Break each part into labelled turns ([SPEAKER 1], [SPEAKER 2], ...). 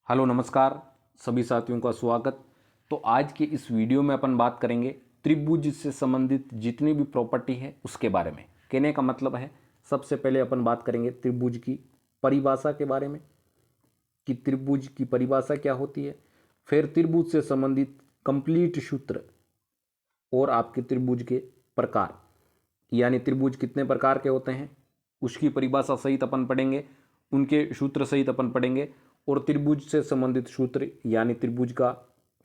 [SPEAKER 1] Hello नमस्कार सभी साथियों का स्वागत। तो आज के इस वीडियो में अपन बात करेंगे त्रिभुज से संबंधित जितनी भी प्रॉपर्टी है उसके बारे में। कहने का मतलब है सबसे पहले अपन बात करेंगे त्रिभुज की परिभाषा के बारे में कि त्रिभुज की परिभाषा क्या होती है, फिर त्रिभुज से संबंधित कंप्लीट सूत्र और आपके त्रिभुज के प्रकार, यानी त्रिभुज कितने प्रकार के होते हैं उसकी परिभाषा सहित अपन पढ़ेंगे, उनके सूत्र सहित अपन पढ़ेंगे और त्रिभुज से संबंधित सूत्र यानी त्रिभुज का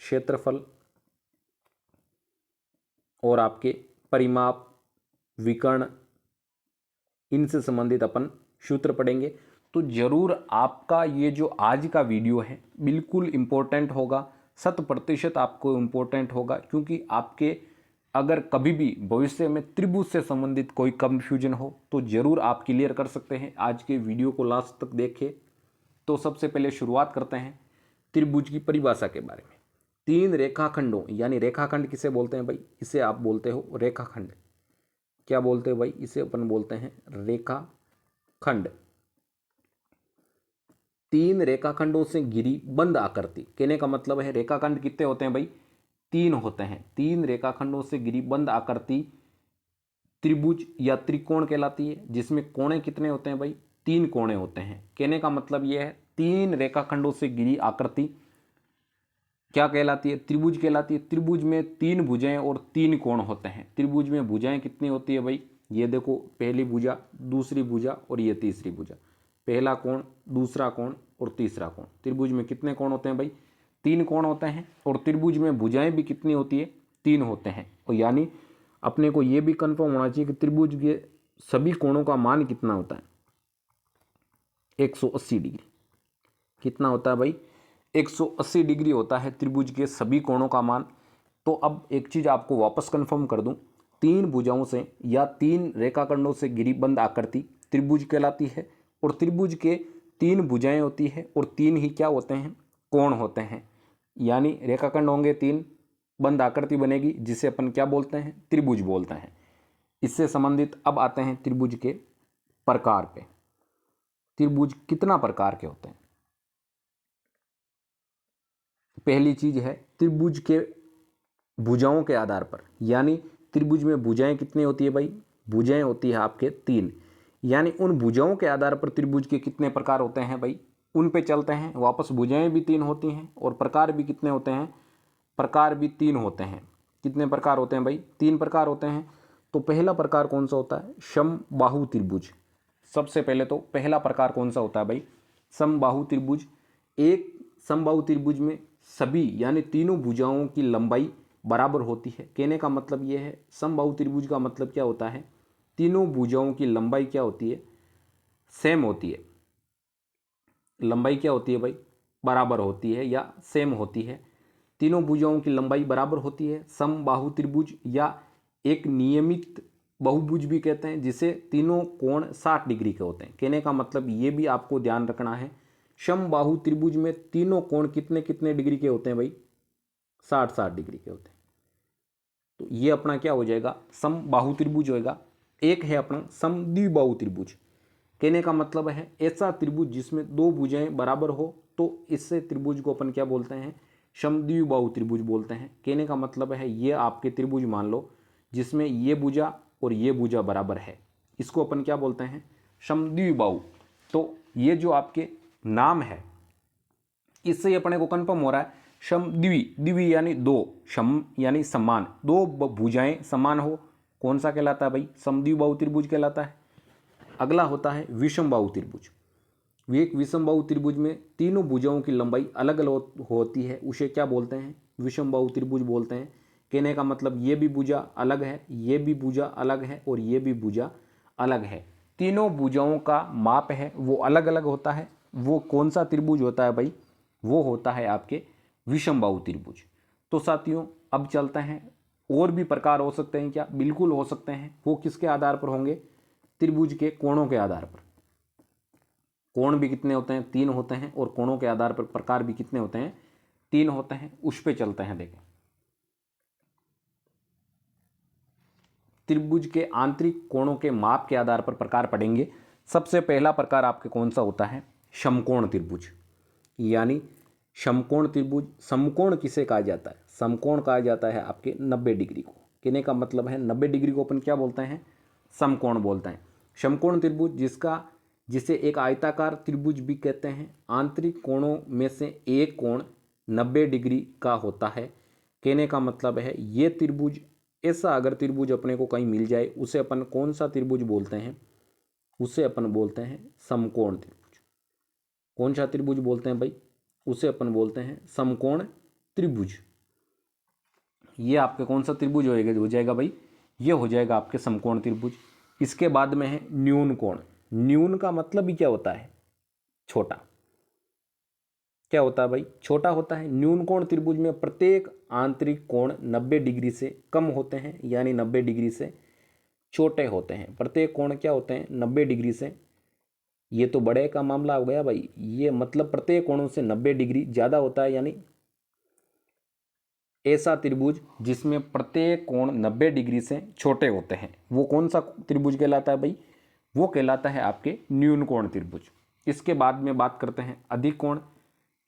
[SPEAKER 1] क्षेत्रफल और आपके परिमाप, विकर्ण, इनसे संबंधित अपन सूत्र पढ़ेंगे। तो जरूर आपका ये जो आज का वीडियो है बिल्कुल इम्पोर्टेंट होगा, 100% आपको इम्पोर्टेंट होगा, क्योंकि आपके अगर कभी भी भविष्य में त्रिभुज से संबंधित कोई कंफ्यूजन हो तो जरूर आप क्लियर कर सकते हैं। आज के वीडियो को लास्ट तक देखें। तो सबसे पहले शुरुआत करते हैं त्रिभुज की परिभाषा के बारे में। तीन रेखाखंडों, यानी रेखाखंड किसे बोलते हैं भाई, इसे आप बोलते हो रेखाखंड। क्या बोलते हो भाई, इसे अपन बोलते हैं रेखाखंड। तीन रेखाखंडों से घिरी बंद आकृति, कहने का मतलब है रेखाखंड कितने होते हैं भाई, तीन होते हैं। तीन रेखाखंडों से घिरी बंद आकृति त्रिभुज या त्रिकोण कहलाती है, जिसमें कोणे कितने होते हैं भाई, तीन कोणे होते हैं। कहने का मतलब यह है तीन रेखाखंडों से घिरी आकृति क्या कहलाती है, त्रिभुज कहलाती है। त्रिभुज में तीन भुजाएं और तीन कोण होते हैं। त्रिभुज में भुजाएं कितनी होती है भाई, ये देखो, पहली भुजा, दूसरी भुजा और ये तीसरी भुजा। पहला कोण, दूसरा कोण और तीसरा कोण। त्रिभुज में कितने कोण होते हैं भाई, तीन कोण होते हैं। और त्रिभुज में भुजाएं भी कितनी होती है, तीन होते हैं। और यानी अपने को ये भी कंफर्म होना चाहिए कि त्रिभुज के सभी कोणों का मान कितना होता है, 180 डिग्री। कितना होता है भाई, 180 डिग्री होता है त्रिभुज के सभी कोणों का मान। तो अब एक चीज आपको वापस कंफर्म कर दूं, तीन भुजाओं से या तीन रेखाखंडों से घिरी बंद आकृति त्रिभुज कहलाती है। और त्रिभुज के तीन भुजाएं होती है और तीन ही क्या होते हैं, कोण होते हैं। यानी रेखाखंड होंगे तीन, बंद आकृति बनेगी, जिसे अपन क्या बोलते हैं, त्रिभुज बोलते हैं। इससे संबंधित अब आते हैं त्रिभुज के प्रकार पे। त्रिभुज कितना प्रकार के होते हैं। पहली चीज है त्रिभुज के भुजाओं के आधार पर, यानी त्रिभुज में भुजाएं कितनी होती है भाई, भुजाएं होती है आपके तीन। यानी उन भुजाओं के आधार पर त्रिभुज के कितने प्रकार होते हैं भाई, उन पे चलते हैं वापस। भुजाएं भी तीन होती हैं और प्रकार भी कितने होते हैं, प्रकार भी तीन होते हैं। कितने प्रकार होते हैं भाई, तीन प्रकार होते हैं। तो पहला प्रकार कौन सा होता है, समबाहु त्रिभुज। सबसे पहले तो पहला प्रकार कौन सा होता है भाई, समबाहु त्रिभुज। एक समबाहु त्रिभुज में सभी यानी तीनों भुजाओं की लंबाई बराबर होती है। कहने का मतलब यह है, समबाहु त्रिभुज का मतलब क्या होता है, तीनों भुजाओं की लंबाई क्या होती है, सेम होती है। लंबाई क्या होती है भाई, बराबर होती है या सेम होती है। तीनों भुजाओं की लंबाई बराबर होती है। समबाहु त्रिभुज या एक नियमित बहुभुज भी कहते हैं, जिसे तीनों कोण 60 डिग्री के होते हैं। कहने का मतलब ये भी आपको ध्यान रखना है, समबाहु त्रिभुज में तीनों कोण कितने कितने डिग्री के होते हैं भाई, 60-60 डिग्री के होते हैं। तो ये अपना क्या हो जाएगा, समबाहु त्रिभुज होएगा। एक है अपना समद्विबाहु त्रिभुज। कहने का मतलब है ऐसा त्रिभुज जिसमें दो भुजाएं बराबर हो, तो इससे त्रिभुज को अपन क्या बोलते हैं, समद्विबाहु त्रिभुज बोलते हैं। कहने का मतलब है ये आपके त्रिभुज मान लो जिसमें ये भुजा और ये भुजा बराबर है, इसको अपन क्या बोलते हैं, समद्विबाहु। तो ये जो आपके नाम है इससे ही अपने को कंफर्म हो रहा है, समद्वि, द्वि यानी दो, सम यानी समान, दो भुजाएं समान हो, कौन सा कहलाता है भाई, समद्विबाहु त्रिभुज कहलाता है। अगला होता है विषमबाहु त्रिभुज। एक विषमबाहु त्रिभुज में तीनों भुजाओं की लंबाई अलग अलग होती है, उसे क्या बोलते हैं, विषमबाहु त्रिभुज बोलते हैं। कहने का मतलब ये भी भुजा अलग है, ये भी भुजा अलग है और ये भी भुजा अलग है। तीनों भुजाओं का माप है वो अलग अलग होता है। वो कौन सा त्रिभुज होता है भाई, वो होता है आपके विषमबाहु त्रिभुज। तो साथियों अब चलते हैं, और भी प्रकार हो सकते हैं क्या, बिल्कुल हो सकते हैं। वो किसके आधार पर होंगे, त्रिभुज के कोणों के आधार पर। कोण भी कितने होते हैं, तीन होते हैं। और कोणों के आधार पर प्रकार भी कितने होते हैं, तीन होते हैं। उस पे चलते हैं, देखें त्रिभुज के आंतरिक कोणों के माप के आधार पर प्रकार पढ़ेंगे। सबसे पहला प्रकार आपके कौन सा होता है, समकोण त्रिभुज। यानी समकोण त्रिभुज, समकोण किसे कहा जाता है? समकोण कहा जाता है आपके 90 डिग्री को। कहने का मतलब है 90 डिग्री को अपन क्या बोलते हैं? समकोण बोलते हैं। समकोण त्रिभुज जिसे एक आयताकार त्रिभुज भी कहते हैं। आंतरिक कोणों में से एक कोण 90 डिग्री का होता है। कहने का मतलब है ये त्रिभुज, ऐसा अगर त्रिभुज अपने को कहीं मिल जाए उसे अपन कौन सा त्रिभुज बोलते हैं? उसे अपन बोलते हैं समकोण त्रिभुज। कौन सा त्रिभुज बोलते हैं भाई? उसे अपन बोलते हैं समकोण त्रिभुज। ये आपके कौन सा त्रिभुज हो जाएगा भाई? ये हो जाएगा आपके समकोण त्रिभुज। इसके बाद में है न्यून कोण। न्यून का मतलब ही क्या होता है? छोटा। क्या होता है भाई? छोटा होता है। न्यून कोण त्रिभुज में प्रत्येक आंतरिक कोण 90 डिग्री से कम होते हैं, यानी 90 डिग्री से छोटे होते हैं। प्रत्येक कोण क्या होते हैं? 90 डिग्री से। ये तो बड़े का मामला हो गया भाई। ये मतलब प्रत्येक कोणों से 90 डिग्री ज़्यादा होता है, यानी ऐसा त्रिभुज जिसमें प्रत्येक कोण 90 डिग्री से छोटे होते हैं, वो कौन सा त्रिभुज कहलाता है भाई? वो कहलाता है आपके न्यून कोण त्रिभुज। इसके बाद में बात करते हैं अधिक कोण।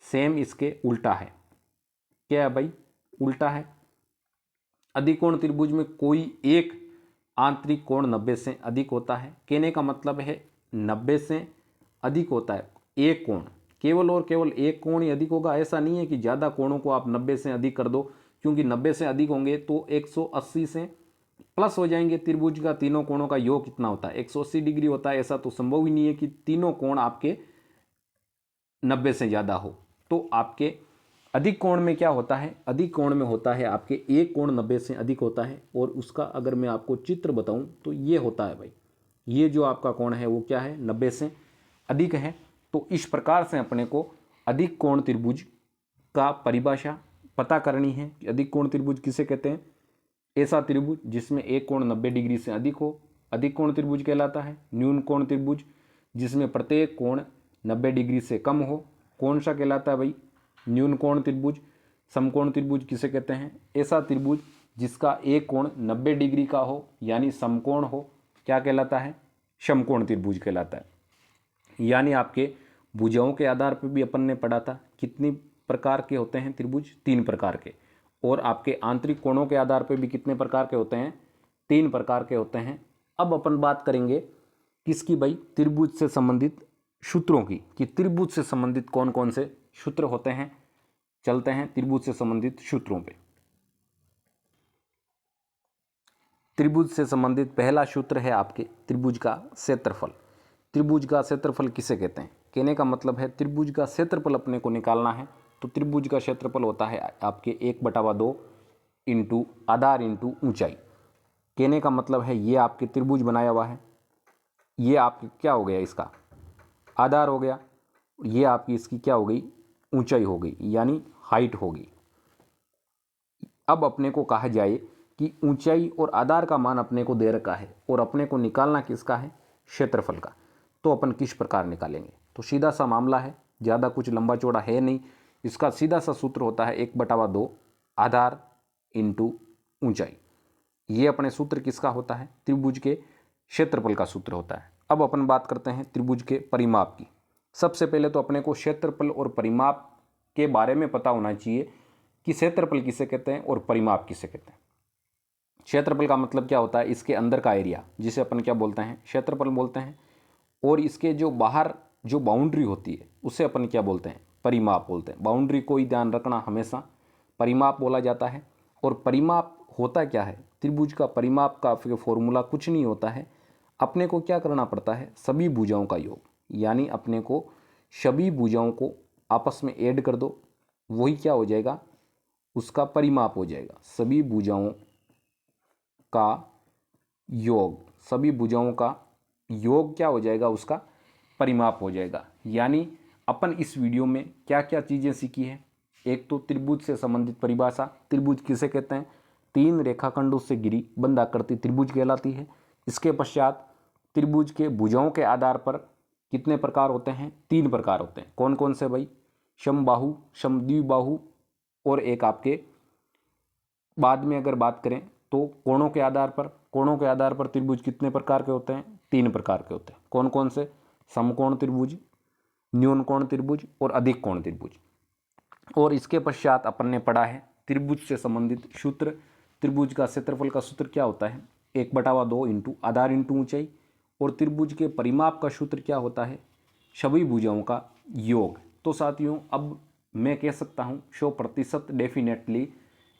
[SPEAKER 1] सेम इसके उल्टा है। क्या है भाई? उल्टा है। अधिक कोण त्रिभुज में कोई एक आंतरिक कोण 90 से अधिक होता है। कहने का मतलब है 90 से अधिक होता है एक कोण, केवल और केवल एक कोण ही अधिक होगा। ऐसा नहीं है कि ज़्यादा कोणों को आप 90 से अधिक कर दो, क्योंकि 90 से अधिक होंगे तो 180 से प्लस हो जाएंगे। त्रिभुज का तीनों कोणों का योग कितना होता है? 180 डिग्री होता है। ऐसा तो संभव ही नहीं है कि तीनों कोण आपके 90 से ज़्यादा हो। तो आपके अधिक कोण में क्या होता है? अधिक कोण में होता है आपके एक कोण 90 से अधिक होता है, और उसका अगर मैं आपको चित्र बताऊं तो ये होता है भाई। ये जो आपका कोण है वो क्या है? 90 से अधिक है। तो इस प्रकार से अपने को अधिक कोण त्रिभुज का परिभाषा पता करनी है कि अधिक कोण त्रिभुज किसे कहते हैं। ऐसा त्रिभुज जिसमें एक कोण 90 डिग्री से अधिक हो, अधिक कोण त्रिभुज कहलाता है। न्यून कोण त्रिभुज जिसमें प्रत्येक कोण 90 डिग्री से कम हो, कौन सा कहलाता है भाई? न्यून कोण त्रिभुज। समकोण त्रिभुज किसे कहते हैं? ऐसा त्रिभुज जिसका एक कोण 90 डिग्री का हो, यानी समकोण हो, क्या कहलाता है? समकोण त्रिभुज कहलाता है। यानी आपके भुजाओं के आधार पर भी अपन ने पढ़ा था कितनी प्रकार के होते हैं त्रिभुज? 3 प्रकार के। और आपके आंतरिक कोणों के आधार पर भी कितने प्रकार के होते हैं? 3 प्रकार के होते हैं। अब अपन बात करेंगे किसकी भाई? त्रिभुज से संबंधित सूत्रों की, कि त्रिभुज से संबंधित कौन कौन से सूत्र होते हैं। चलते हैं त्रिभुज से संबंधित सूत्रों पे। त्रिभुज से संबंधित पहला सूत्र है आपके त्रिभुज का क्षेत्रफल। त्रिभुज का क्षेत्रफल किसे कहते हैं? कहने का मतलब है त्रिभुज का क्षेत्रफल अपने को निकालना है, तो त्रिभुज का क्षेत्रफल होता है आपके 1/2 इंटू आधार इंटू ऊंचाई। कहने का मतलब है ये आपके त्रिभुज बनाया हुआ है, ये आपके क्या हो गया? इसका आधार हो गया। ये आपकी इसकी क्या हो गई? ऊंचाई हो गई, यानी हाइट होगी। अब अपने को कहा जाए कि ऊंचाई और आधार का मान अपने को दे रखा है, और अपने को निकालना किसका है? क्षेत्रफल का। तो अपन किस प्रकार निकालेंगे? तो सीधा सा मामला है, ज़्यादा कुछ लंबा चौड़ा है नहीं। इसका सीधा सा सूत्र होता है 1/2 आधार इंटू ऊंचाई। ये अपने सूत्र किसका होता है? त्रिभुज के क्षेत्रफल का सूत्र होता है। अब अपन बात करते हैं त्रिभुज के परिमाप की। सबसे पहले तो अपने को क्षेत्रफल और परिमाप के बारे में पता होना चाहिए कि क्षेत्रफल किसे कहते हैं और परिमाप किसे कहते हैं। क्षेत्रफल का मतलब क्या होता है? इसके अंदर का एरिया, जिसे अपन क्या बोलते हैं? क्षेत्रफल बोलते हैं। और इसके जो बाहर जो बाउंड्री होती है उसे अपन क्या बोलते हैं? परिमाप बोलते हैं। बाउंड्री को ही ध्यान रखना, हमेशा परिमाप बोला जाता है। और परिमाप होता क्या है? त्रिभुज का परिमाप का फॉर्मूला कुछ नहीं होता है, अपने को क्या करना पड़ता है? सभी भुजाओं का योग, यानी अपने को सभी भुजाओं को आपस में ऐड कर दो, वही क्या हो जाएगा? उसका परिमाप हो जाएगा। सभी भुजाओं का योग, सभी भुजाओं का योग क्या हो जाएगा? उसका परिमाप हो जाएगा। यानी अपन इस वीडियो में क्या क्या चीज़ें सीखी है? एक तो त्रिभुज से संबंधित परिभाषा, त्रिभुज किसे कहते हैं? 3 रेखाखंडों से घिरी बंद आकृति त्रिभुज कहलाती है। इसके पश्चात त्रिभुज के भुजाओं के आधार पर कितने प्रकार होते हैं? 3 प्रकार होते हैं। कौन कौन से भाई? समबाहु, समद्विबाहु, और एक आपके बाद में अगर बात करें तो कोणों के आधार पर। कोणों के आधार पर त्रिभुज कितने प्रकार के होते हैं? 3 प्रकार के होते हैं। कौन कौन से? समकोण त्रिभुज, न्यून कोण त्रिभुज और अधिक कोण त्रिभुज। और इसके पश्चात अपन ने पढ़ा है त्रिभुज से संबंधित सूत्र। त्रिभुज का क्षेत्रफल का सूत्र क्या होता है? 1/2 इंटू आधार इंटू ऊंचाई। और त्रिभुज के परिमाप का सूत्र क्या होता है? सभी भुजाओं का योग। तो साथियों, अब मैं कह सकता हूँ 100% डेफिनेटली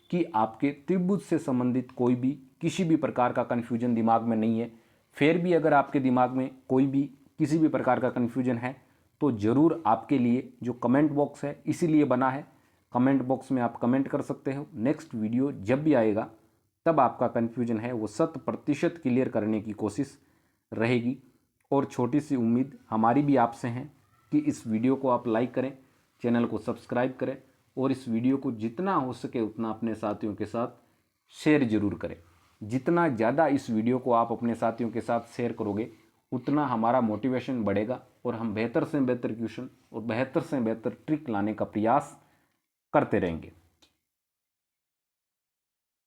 [SPEAKER 1] कि आपके त्रिभुज से संबंधित कोई भी किसी भी प्रकार का कन्फ्यूजन दिमाग में नहीं है। फिर भी अगर आपके दिमाग में कोई भी किसी भी प्रकार का कन्फ्यूजन है तो ज़रूर आपके लिए जो कमेंट बॉक्स है इसीलिए बना है। कमेंट बॉक्स में आप कमेंट कर सकते हो। नेक्स्ट वीडियो जब भी आएगा तब आपका कन्फ्यूजन है वो 100% क्लियर करने की कोशिश रहेगी। और छोटी सी उम्मीद हमारी भी आपसे है कि इस वीडियो को आप लाइक करें, चैनल को सब्सक्राइब करें और इस वीडियो को जितना हो सके उतना अपने साथियों के साथ शेयर जरूर करें। जितना ज़्यादा इस वीडियो को आप अपने साथियों के साथ शेयर करोगे उतना हमारा मोटिवेशन बढ़ेगा और हम बेहतर से बेहतर क्वेश्चन और बेहतर से बेहतर ट्रिक लाने का प्रयास करते रहेंगे।